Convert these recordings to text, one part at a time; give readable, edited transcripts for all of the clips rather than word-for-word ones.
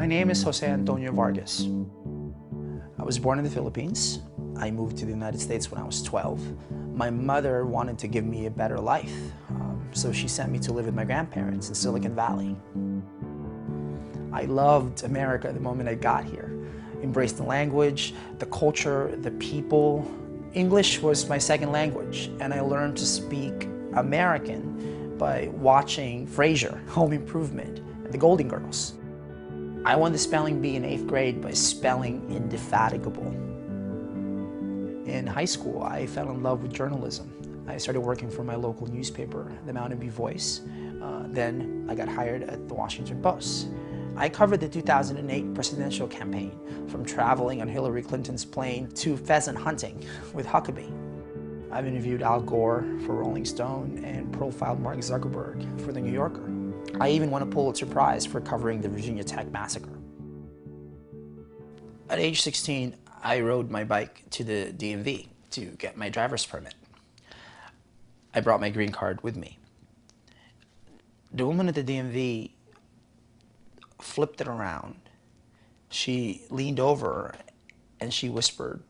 My name is Jose Antonio Vargas. I was born in the Philippines. I moved to the United States when I was 12. My mother wanted to give me a better life, so she sent me to live with my grandparents in Silicon Valley. I loved America the moment I got here. Embraced the language, the culture, the people. English was my second language, and I learned to speak American by watching Frasier, Home Improvement, and The Golden Girls. I won the spelling bee in 8th grade by spelling indefatigable. In high school, I fell in love with journalism. I started working for my local newspaper, the Mountain View Voice. Then I got hired at the Washington Post. I covered the 2008 presidential campaign, from traveling on Hillary Clinton's plane to pheasant hunting with Huckabee. I've interviewed Al Gore for Rolling Stone and profiled Mark Zuckerberg for The New Yorker. I even won a Pulitzer Prize for covering the Virginia Tech massacre. At age 16, I rode my bike to the DMV to get my driver's permit. I brought my green card with me. The woman at the DMV flipped it around. She leaned over and she whispered,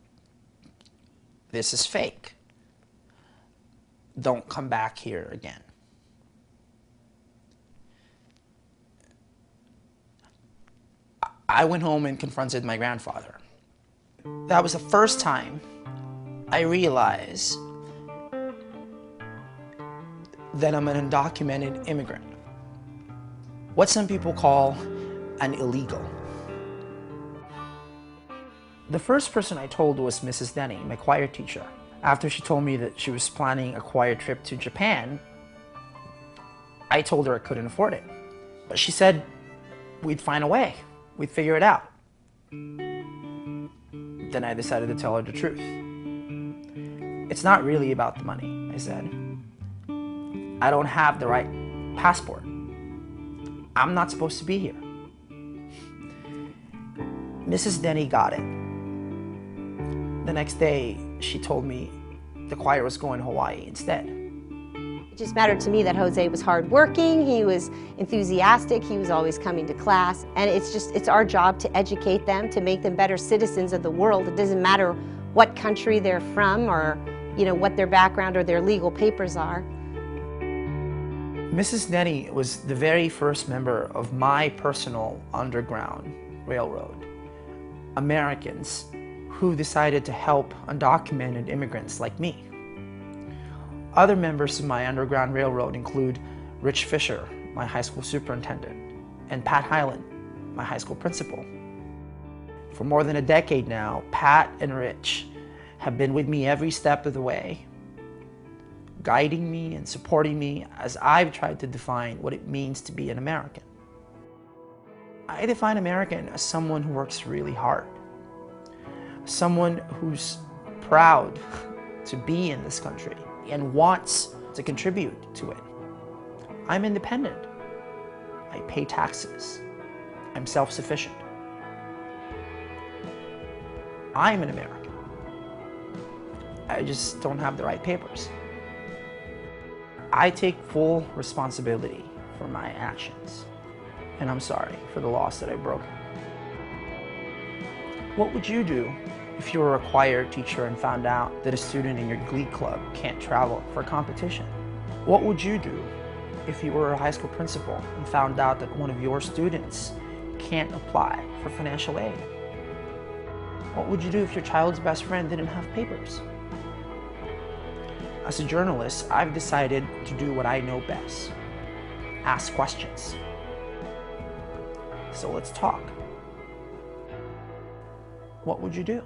"This is fake. Don't come back here again." I went home and confronted my grandfather. That was the first time I realized that I'm an undocumented immigrant. What some people call an illegal. The first person I told was Mrs. Denny, my choir teacher. After she told me that she was planning a choir trip to Japan, I told her I couldn't afford it. But she said we'd find a way. We'd figure it out. Then I decided to tell her the truth. It's not really about the money, I said. I don't have the right passport. I'm not supposed to be here. Mrs. Denny got it. The next day, she told me the choir was going to Hawaii instead. It just mattered to me that Jose was hardworking, he was enthusiastic, he was always coming to class, and it's our job to educate them, to make them better citizens of the world. It doesn't matter what country they're from or, what their background or their legal papers are. Mrs. Denny was the very first member of my personal Underground Railroad. Americans who decided to help undocumented immigrants like me. Other members of my Underground Railroad include Rich Fisher, my high school superintendent, and Pat Hyland, my high school principal. For more than a decade now, Pat and Rich have been with me every step of the way, guiding me and supporting me as I've tried to define what it means to be an American. I define American as someone who works really hard, someone who's proud to be in this country and wants to contribute to it. I'm independent. I pay taxes. I'm self-sufficient. I'm an American. I just don't have the right papers. I take full responsibility for my actions, and I'm sorry for the laws that I broke. What would you do if you were a choir teacher and found out that a student in your glee club can't travel for a competition? What would you do if you were a high school principal and found out that one of your students can't apply for financial aid? What would you do if your child's best friend didn't have papers? As a journalist, I've decided to do what I know best: ask questions. So let's talk. What would you do?